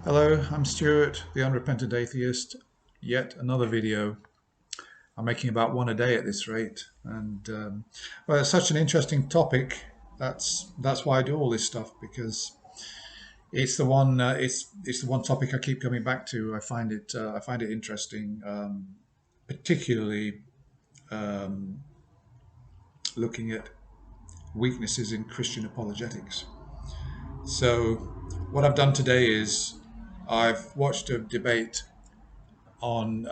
Hello, I'm Stuart, the unrepentant atheist. Yet another video. I'm making about one a day at this rate, and well, it's such an interesting topic. That's why I do all this stuff because it's the one topic I keep coming back to. I find it interesting, particularly um, looking at weaknesses in Christian apologetics. So, what I've done today is I've watched a debate on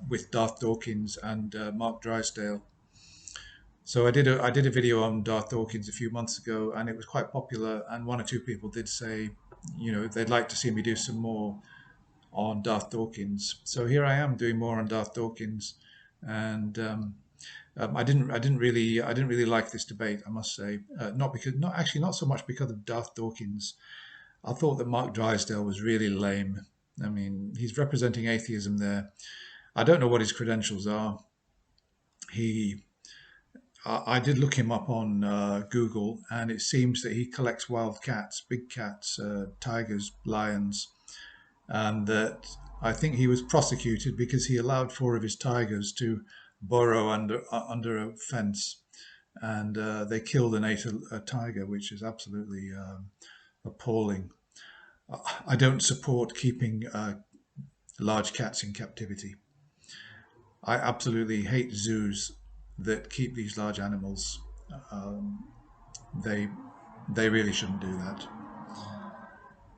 with Darth Dawkins and Mark Drysdale. So I did a video on Darth Dawkins a few months ago, and it was quite popular. And one or two people did say, they'd like to see me do some more on Darth Dawkins. So here I am doing more on Darth Dawkins, and I didn't really like this debate, I must say. Not so much because of Darth Dawkins. I thought that Mark Drysdale was really lame. I mean, he's representing atheism there. I don't know what his credentials are. He, I did look him up on Google, and it seems that he collects wild cats, big cats, tigers, lions, and that I think he was prosecuted because he allowed four of his tigers to burrow under a fence, and they killed and ate a tiger, which is absolutely appalling. I don't support keeping large cats in captivity. I absolutely hate zoos that keep these large animals. Um, they they really shouldn't do that.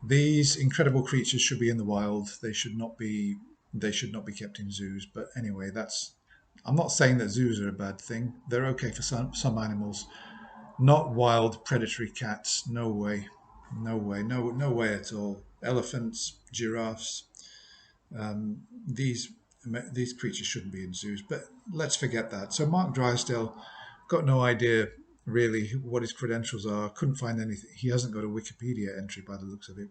These incredible creatures should be in the wild. They should not be kept in zoos. But anyway, that's I'm not saying that zoos are a bad thing. They're okay for some animals, not wild predatory cats. No way, no way, no way at all. Elephants, giraffes, these creatures shouldn't be in zoos, but let's forget that. So Mark Drysdale got no idea really what his credentials are. Couldn't find anything. He hasn't got a Wikipedia entry by the looks of it.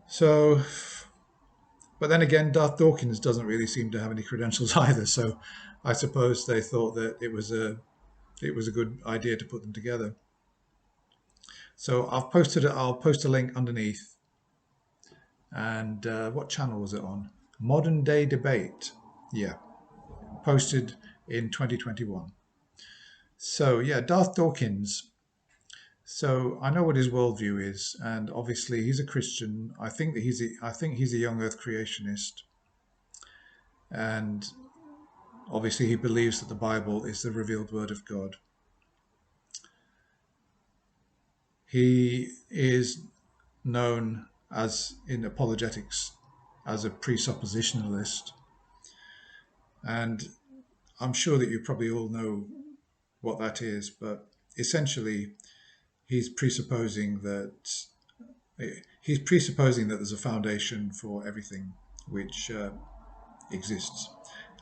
So, but then again, Darth Dawkins doesn't really seem to have any credentials either. So, I suppose they thought that it was a good idea to put them together. So I'll post a link underneath. And what channel was it on? Modern Day Debate. Yeah, posted in 2021. So yeah, Darth Dawkins. So I know what his worldview is, and obviously he's a Christian. I think he's a young Earth creationist, and obviously he believes that the Bible is the revealed Word of God. He is known as in apologetics as a presuppositionalist, and I'm sure that you probably all know what that is, but essentially he's presupposing that he's presupposing that there's a foundation for everything which exists,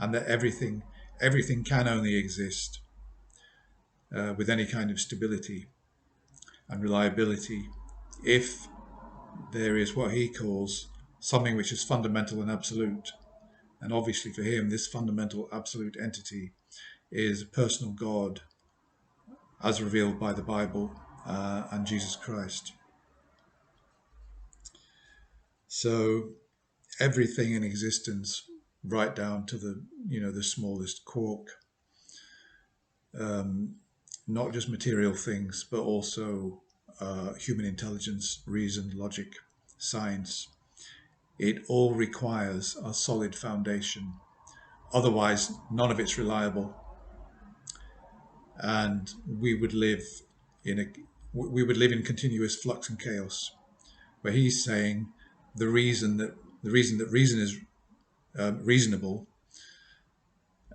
and that everything can only exist with any kind of stability and reliability if there is what he calls something which is fundamental and absolute. And obviously, for him, this fundamental absolute entity is a personal God as revealed by the Bible and Jesus Christ. So everything in existence, right down to the smallest quark, um, not just material things, but also human intelligence, reason, logic, science. It all requires a solid foundation. Otherwise, none of it's reliable, and in a we would live in continuous flux and chaos. Where he's saying the reason that reason is reasonable,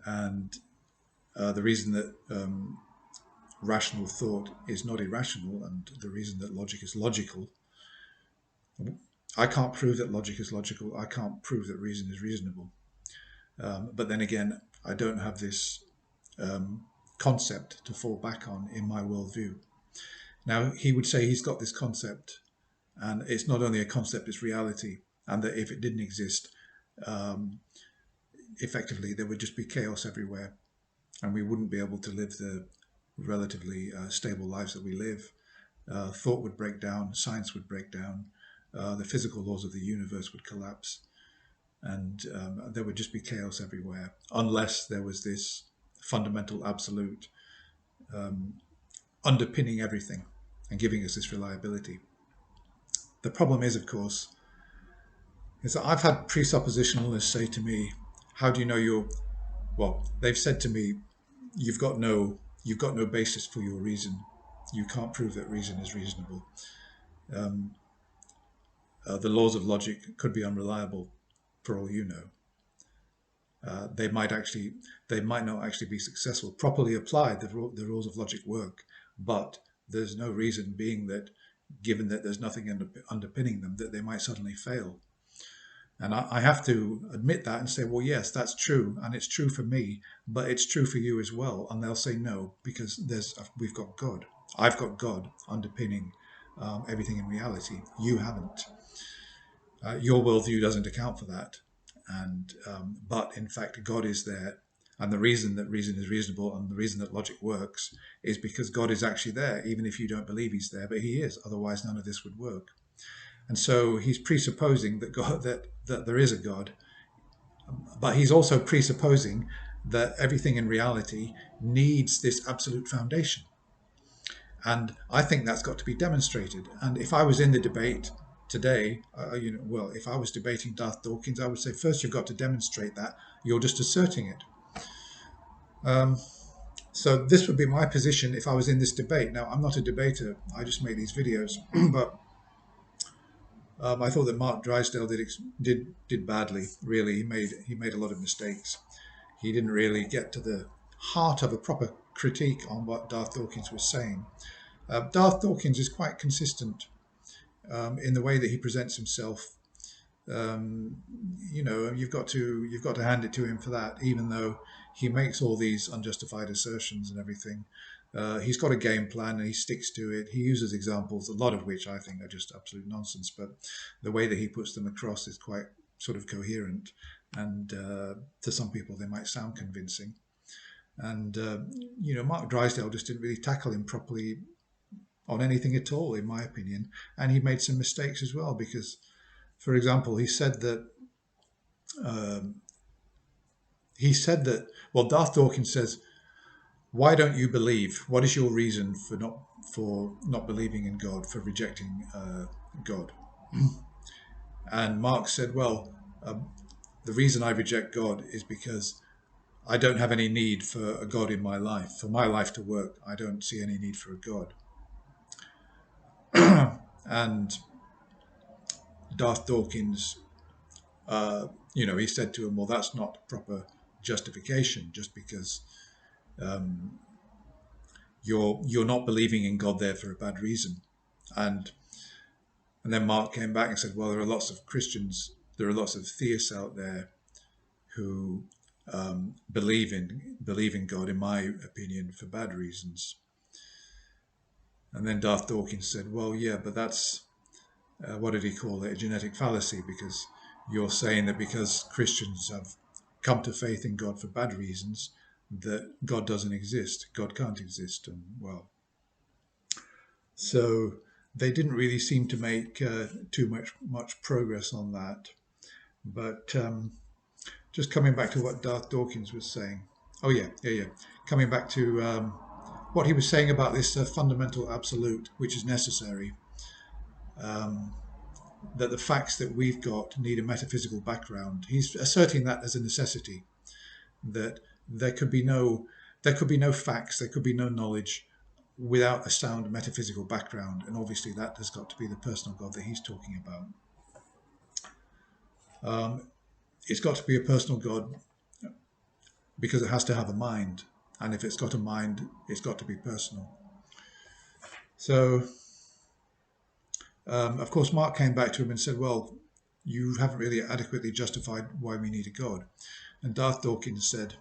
and the reason that rational thought is not irrational, and the reason that logic is logical. I can't prove that logic is logical. I can't prove that reason is reasonable. But then again, I don't have this concept to fall back on in my worldview. Now, he would say he's got this concept, and it's not only a concept, it's reality, and that if it didn't exist, um, effectively there would just be chaos everywhere, and we wouldn't be able to live the relatively stable lives that we live. Thought would break down, science would break down, the physical laws of the universe would collapse, and there would just be chaos everywhere, unless there was this fundamental absolute underpinning everything and giving us this reliability. The problem is, of course, is that I've had presuppositionalists say to me, how do you know you're, well, they've said to me, you've got no basis for your reason. You can't prove that reason is reasonable. The laws of logic could be unreliable for all you know. They might not actually be successful. Properly applied, the rules of logic work, but there's no reason being that, given that there's nothing underpinning them, that they might suddenly fail. And I have to admit that and say, well, yes, that's true, and it's true for me, but it's true for you as well. And they'll say no, because we've got God. I've got God underpinning everything in reality. You haven't. Your worldview doesn't account for that. And but in fact, God is there. And the reason that reason is reasonable and the reason that logic works is because God is actually there, even if you don't believe he's there, but he is. Otherwise, none of this would work. And so he's presupposing that God, that there is a God, but he's also presupposing that everything in reality needs this absolute foundation. And I think that's got to be demonstrated. And if I was in the debate today, if I was debating Darth Dawkins, I would say, first you've got to demonstrate that. You're just asserting it. So this would be my position if I was in this debate. Now, I'm not a debater. I just make these videos. But I thought that Mark Drysdale did badly, really. He made a lot of mistakes. He didn't really get to the heart of a proper critique on what Darth Dawkins was saying. Darth Dawkins is quite consistent in the way that he presents himself. You've got to hand it to him for that, even though he makes all these unjustified assertions and everything. He's got a game plan and he sticks to it. He uses examples, a lot of which I think are just absolute nonsense, but the way that he puts them across is quite sort of coherent, and to some people they might sound convincing. And Mark Drysdale just didn't really tackle him properly on anything at all, in my opinion. And he made some mistakes as well, because, for example, he said that Darth Dawkins says, why don't you believe? What is your reason for not believing in God, for rejecting God? And Mark said, well, the reason I reject God is because I don't have any need for a God in my life. For my life to work, I don't see any need for a God. And Darth Dawkins, he said to him, well, that's not proper justification, just because you're not believing in God there for a bad reason. And then Mark came back and said, well, there are lots of Christians, there are lots of theists out there who believe in God, in my opinion, for bad reasons. And then Darth Dawkins said, well, yeah, but that's, what did he call it, a genetic fallacy, because you're saying that because Christians have come to faith in God for bad reasons, that God doesn't exist, God can't exist. And well, so they didn't really seem to make too much progress on that. But just coming back to what Darth Dawkins was saying. Oh yeah. Coming back to what he was saying about this fundamental absolute, which is necessary. That the facts that we've got need a metaphysical background. He's asserting that as a necessity. That there could be no facts, there could be no knowledge without a sound metaphysical background, and obviously that has got to be the personal God that he's talking about. It's got to be a personal God because it has to have a mind, and if it's got a mind, it's got to be personal. So, of course, Mark came back to him and said, well, you haven't really adequately justified why we need a God. And Darth Dawkins said,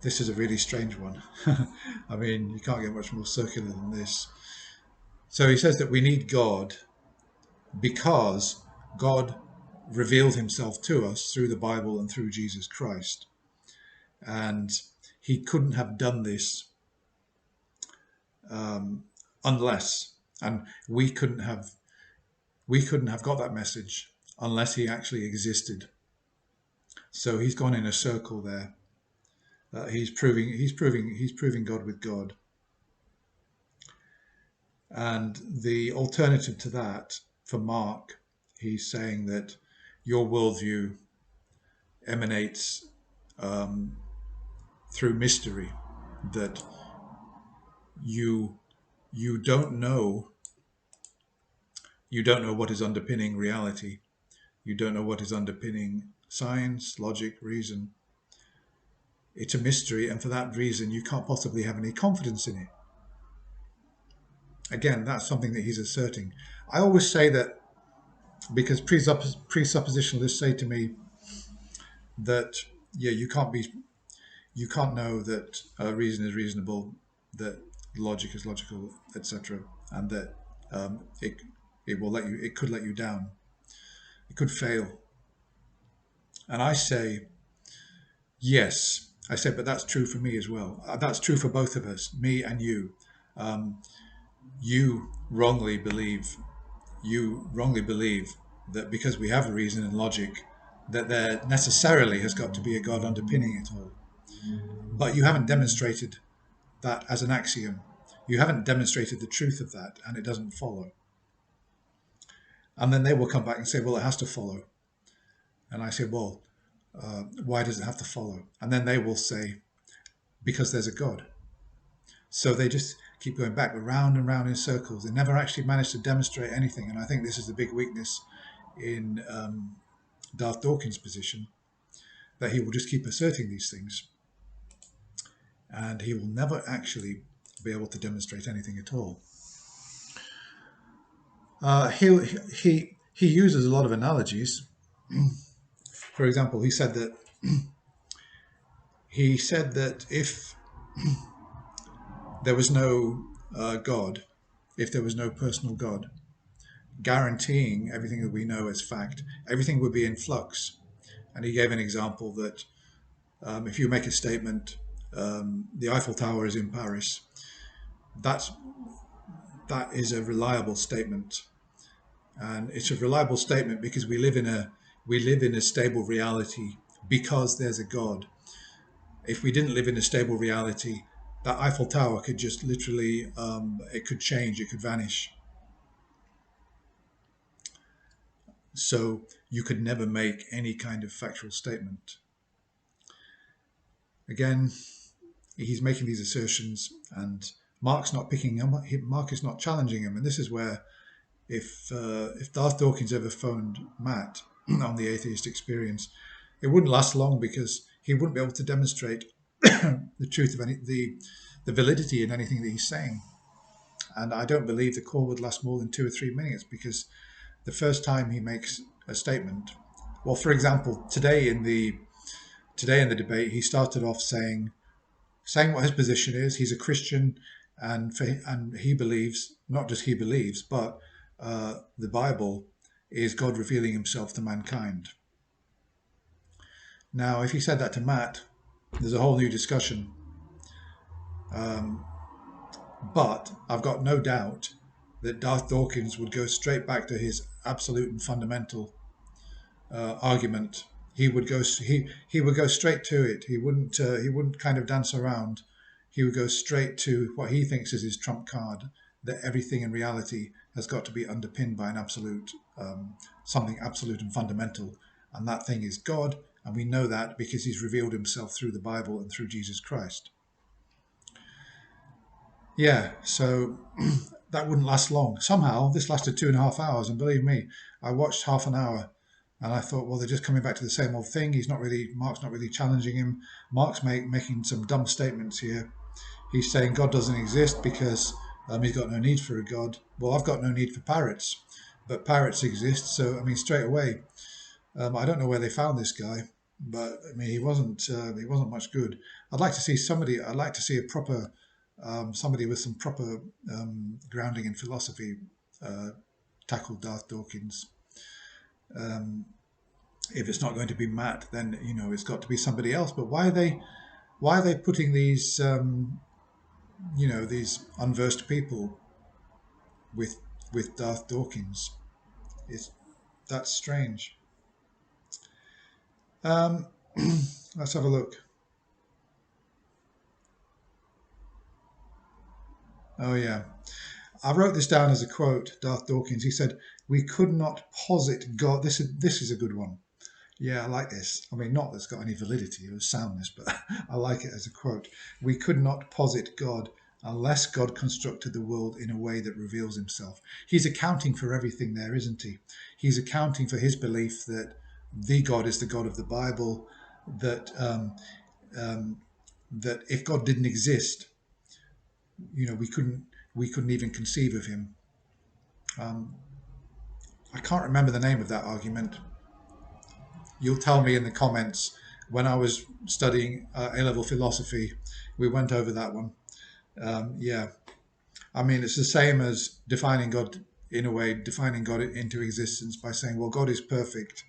this is a really strange one. I mean, you can't get much more circular than this. So he says that we need God because God revealed himself to us through the Bible and through Jesus Christ. And he couldn't have done this unless, and we couldn't have We couldn't have got that message unless he actually existed. So he's gone in a circle there. He's proving God with God. And the alternative to that, for Mark, he's saying that your worldview emanates through mystery, that you you don't know what is underpinning reality. You don't know what is underpinning science, logic, reason. It's a mystery, and for that reason, you can't possibly have any confidence in it. Again, that's something that he's asserting. I always say that because presuppositionalists say to me that, yeah, you can't know that reason is reasonable, that logic is logical, etc., and that it could let you down, it could fail. And I say, yes, I say, but that's true for me as well. That's true for both of us, me and you. You wrongly believe that because we have reason and logic, that there necessarily has got to be a God underpinning it all. But you haven't demonstrated that as an axiom. You haven't demonstrated the truth of that, and it doesn't follow. And then they will come back and say, well, it has to follow. And I say, well, why does it have to follow? And then they will say, because there's a God. So they just keep going back round and round in circles. They never actually manage to demonstrate anything. And I think this is the big weakness in Darth Dawkins' position, that he will just keep asserting these things. And he will never actually be able to demonstrate anything at all. He uses a lot of analogies. For example, he said that if there was no God, if there was no personal God, guaranteeing everything that we know as fact, everything would be in flux. And he gave an example that if you make a statement, the Eiffel Tower is in Paris, that is a reliable statement. And it's a reliable statement because we live in a stable reality because there's a God. If we didn't live in a stable reality, that Eiffel Tower could just literally, it could change, it could vanish. So you could never make any kind of factual statement. Again, he's making these assertions, and Mark's not picking him. Mark is not challenging him, and this is where, if Darth Dawkins ever phoned Matt on the Atheist Experience, it wouldn't last long because he wouldn't be able to demonstrate the truth of the validity in anything that he's saying. And I don't believe the call would last more than 2 or 3 minutes, because the first time he makes a statement, well, for example, today in the debate, he started off saying what his position is. He's a Christian, and he believes, not just he believes, but the Bible is God revealing himself to mankind. Now, if he said that to Matt, there's a whole new discussion. But I've got no doubt that Darth Dawkins would go straight back to his absolute and fundamental argument. He would go straight to it. He wouldn't kind of dance around. He would go straight to what he thinks is his trump card, that everything in reality has got to be underpinned by an absolute, something absolute and fundamental, and that thing is God, and we know that because he's revealed himself through the Bible and through Jesus Christ. Yeah, so that wouldn't last long. Somehow this lasted 2.5 hours, and believe me, I watched half an hour, and I thought, well, they're just coming back to the same old thing. Mark's not really challenging him. Mark's making some dumb statements here. He's saying God doesn't exist because he's got no need for a God. Well, I've got no need for parrots, but parrots exist. So I mean, straight away, I don't know where they found this guy, but I mean, he wasn't much good. I'd like to see a proper somebody with some proper grounding in philosophy tackle Darth Dawkins. If it's not going to be Matt, then it's got to be somebody else. But why are they putting these these unversed people with Darth Dawkins? It's that's strange. Um, let's have a look. Oh yeah, I wrote this down as a quote. Darth Dawkins. He said, "We could not posit God." This is a good one. Yeah, I like this. I mean, not that it's got any validity or soundness, but I like it as a quote. We could not posit God unless God constructed the world in a way that reveals himself. He's accounting for everything there, isn't he? He's accounting for his belief that the God is the God of the Bible, that um, that if God didn't exist, we couldn't even conceive of him. Um, I can't remember the name of that argument. You'll tell me in the comments. When I was studying A-level philosophy, we went over that one. Yeah, I mean, it's the same as defining God in a way, defining God into existence by saying, well, God is perfect,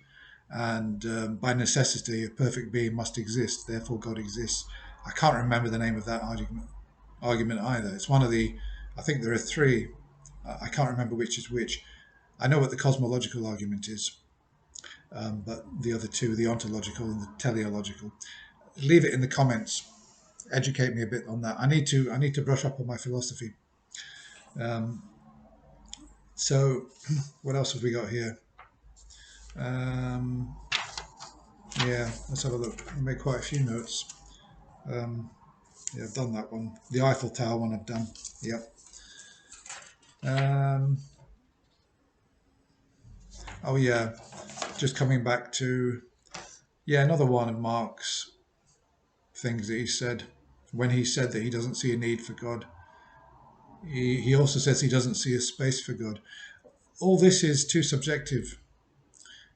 and by necessity, a perfect being must exist, therefore God exists. I can't remember the name of that argument either. It's one of the, I think there are three. I can't remember which is which. I know what the cosmological argument is, but the other two, the ontological and the teleological. Leave it in the comments. Educate me a bit on that. I need to brush up on my philosophy. Um, so, what else have we got here? Um, yeah, let's have a look. I made quite a few notes. Um, yeah, I've done that one. The Eiffel Tower one I've done. Yep. Um, oh yeah, just coming back to another one of Mark's things that he said when he said that he doesn't see a need for God. He also says he doesn't see a space for God. All this is too subjective.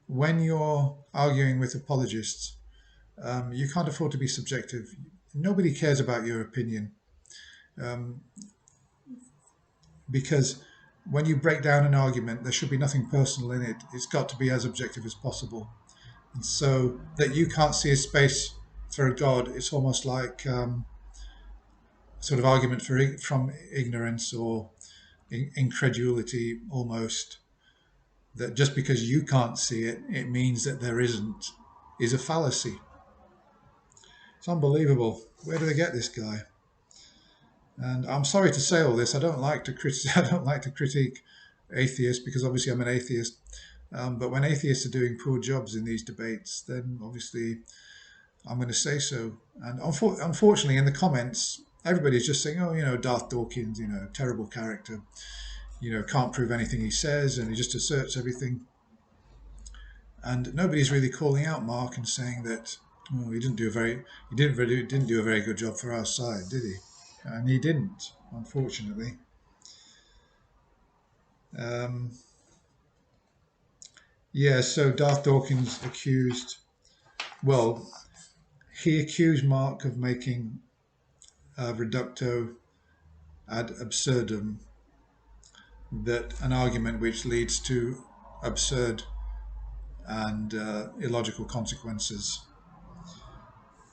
When you're arguing with apologists, you can't afford to be subjective. Nobody cares about your opinion, um, because when you break down an argument, there should be nothing personal in it. It's got to be as objective as possible. And so that you can't see a space for a God, it's almost like sort of argument from ignorance or incredulity almost. That just because you can't see it, it means that there isn't, is a fallacy. It's unbelievable. Where do they get this guy? And I'm sorry to say all this. I don't like to I don't like to critique atheists because obviously I'm an atheist. But when atheists are doing poor jobs in these debates, then obviously I'm going to say so. And unfortunately, in the comments, everybody's just saying, "Oh, Darth Dawkins, terrible character. Can't prove anything he says, and he just asserts everything." And nobody's really calling out Mark and saying that, "Oh, he didn't do a very good job for our side, did he?" And he didn't, unfortunately. Um, yeah, so Darth Dawkins well, he accused Mark of making reducto ad absurdum, that an argument which leads to absurd and illogical consequences.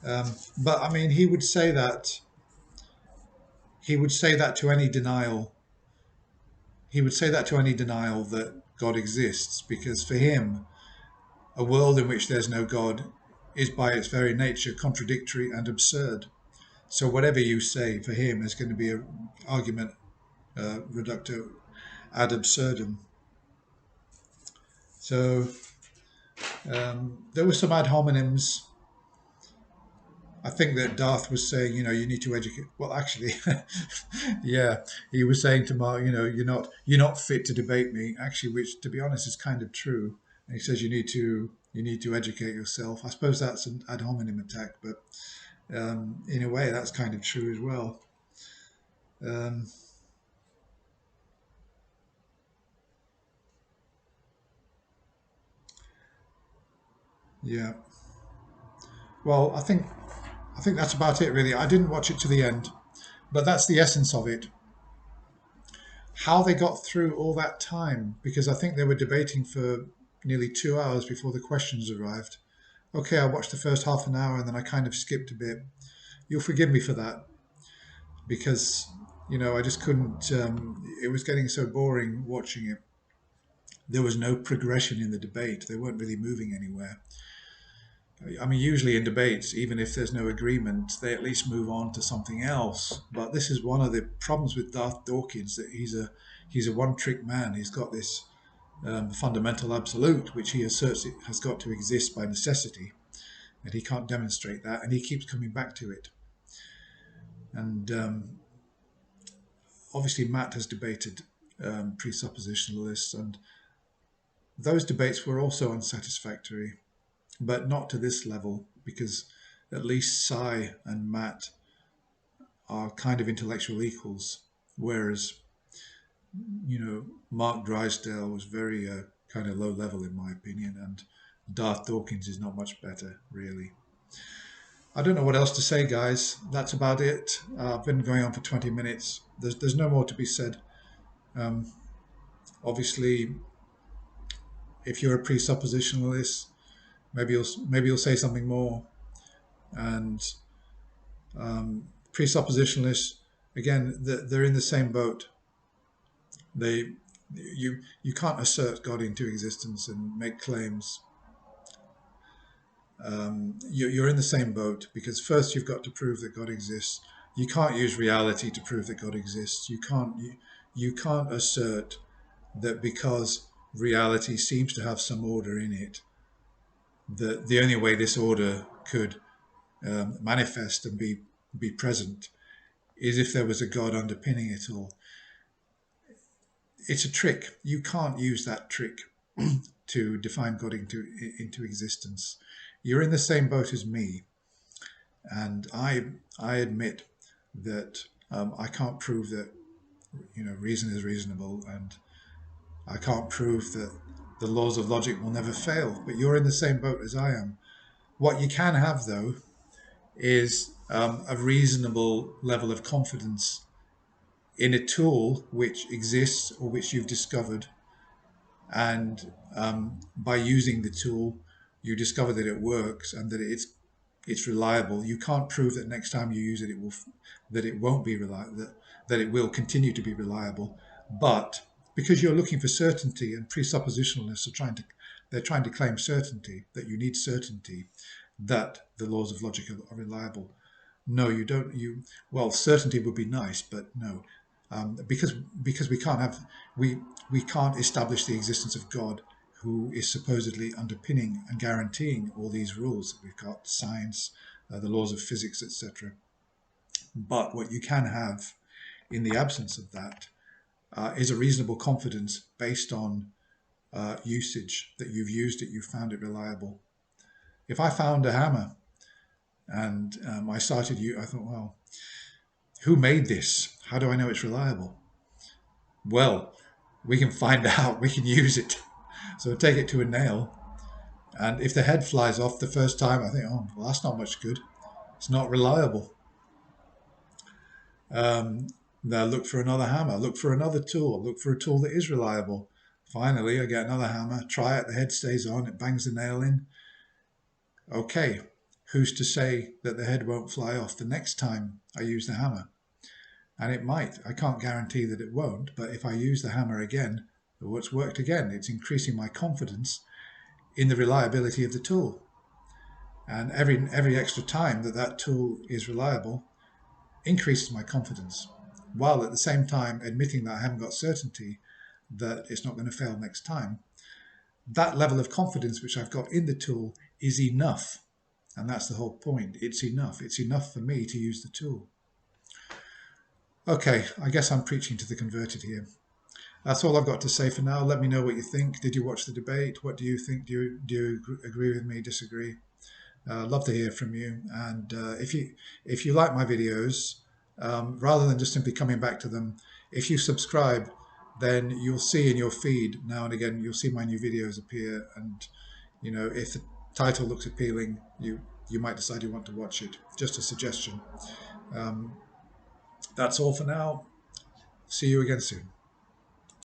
But I mean, he would say that to any denial. He would say that to any denial that God exists, because for him, a world in which there's no God is by its very nature contradictory and absurd. So whatever you say for him is going to be an argument reducto ad absurdum. So there were some ad hominems. I think that Darth was saying, you need to educate. Well, actually, yeah, he was saying to Mark, you're not fit to debate me. Actually, which, to be honest, is kind of true. And he says you need to educate yourself. I suppose that's an ad hominem attack, but in a way, that's kind of true as well. Um, yeah. Well, I think that's about it, really. I didn't watch it to the end, but that's the essence of it. How they got through all that time, because I think they were debating for nearly 2 hours before the questions arrived. Okay, I watched the first half an hour and then I kind of skipped a bit. You'll forgive me for that because I just couldn't. It was getting so boring watching it. there was no progression in the debate. They weren't really moving anywhere. I mean, usually in debates, even if there's no agreement, they at least move on to something else. But this is one of the problems with Darth Dawkins, that he's a one-trick man. He's got this fundamental absolute, which he asserts it has got to exist by necessity, and he can't demonstrate that, and he keeps coming back to it. And obviously, Matt has debated presuppositionalists, and those debates were also unsatisfactory, but not to this level, because at least Cy and Matt are kind of intellectual equals, whereas, you know, Mark Drysdale was very kind of low level in my opinion, and Darth Dawkins is not much better, really. I don't know what else to say, guys. That's about it. I've been going on for 20 minutes. There's no more to be said. Obviously, if you're a presuppositionalist, maybe you'll say something more. And presuppositionalists, again, they're in the same boat. You can't assert God into existence and make claims. You're in the same boat, because first you've got to prove that God exists. You can't use reality to prove that God exists. You can't assert that because reality seems to have some order in it, that the only way this order could manifest and be present is if there was a God underpinning it all. It's a trick. You can't use that trick to define God into existence. You're in the same boat as me, and I admit that I can't prove that, you know, reason is reasonable, and I can't prove that the laws of logic will never fail. But you're in the same boat as I am. What you can have, though, is a reasonable level of confidence in a tool which exists or which you've discovered, and by using the tool, you discover that it works and that it's reliable. You can't prove that next time you use it, that it won't be reliable, that it will continue to be reliable. But because you're looking for certainty, and presuppositionalists they're trying to claim certainty, that you need certainty that the laws of logic are reliable. No, you don't. Well, certainty would be nice, but no, because we can't establish the existence of God, who is supposedly underpinning and guaranteeing all these rules that we've got, science, the laws of physics, etc. But what you can have in the absence of that is a reasonable confidence based on usage, that you've used it, you've found it reliable. If I found a hammer and I thought, well, who made this? How do I know it's reliable? Well, we can find out, we can use it. So I take it to a nail, and if the head flies off the first time, I think, oh, well, that's not much good. It's not reliable. Now look for another hammer, look for another tool, look for a tool that is reliable. Finally, I get another hammer, try it, the head stays on, it bangs the nail in. Okay, who's to say that the head won't fly off the next time I use the hammer? And it might. I can't guarantee that it won't, but if I use the hammer again, it's worked again. It's increasing my confidence in the reliability of the tool. And every extra time that tool is reliable increases my confidence, while at the same time admitting that I haven't got certainty that it's not going to fail next time. That level of confidence which I've got in the tool is enough. And that's the whole point. It's enough. It's enough for me to use the tool. Okay, I guess I'm preaching to the converted here. That's all I've got to say for now. Let me know what you think. Did you watch the debate? What do you think? Do you agree with me, disagree? Love to hear from you. And if you like my videos, rather than just simply coming back to them, if you subscribe, then you'll see in your feed now and again, you'll see my new videos appear. And, you know, if the title looks appealing, you might decide you want to watch it. Just a suggestion. That's all for now. See you again soon.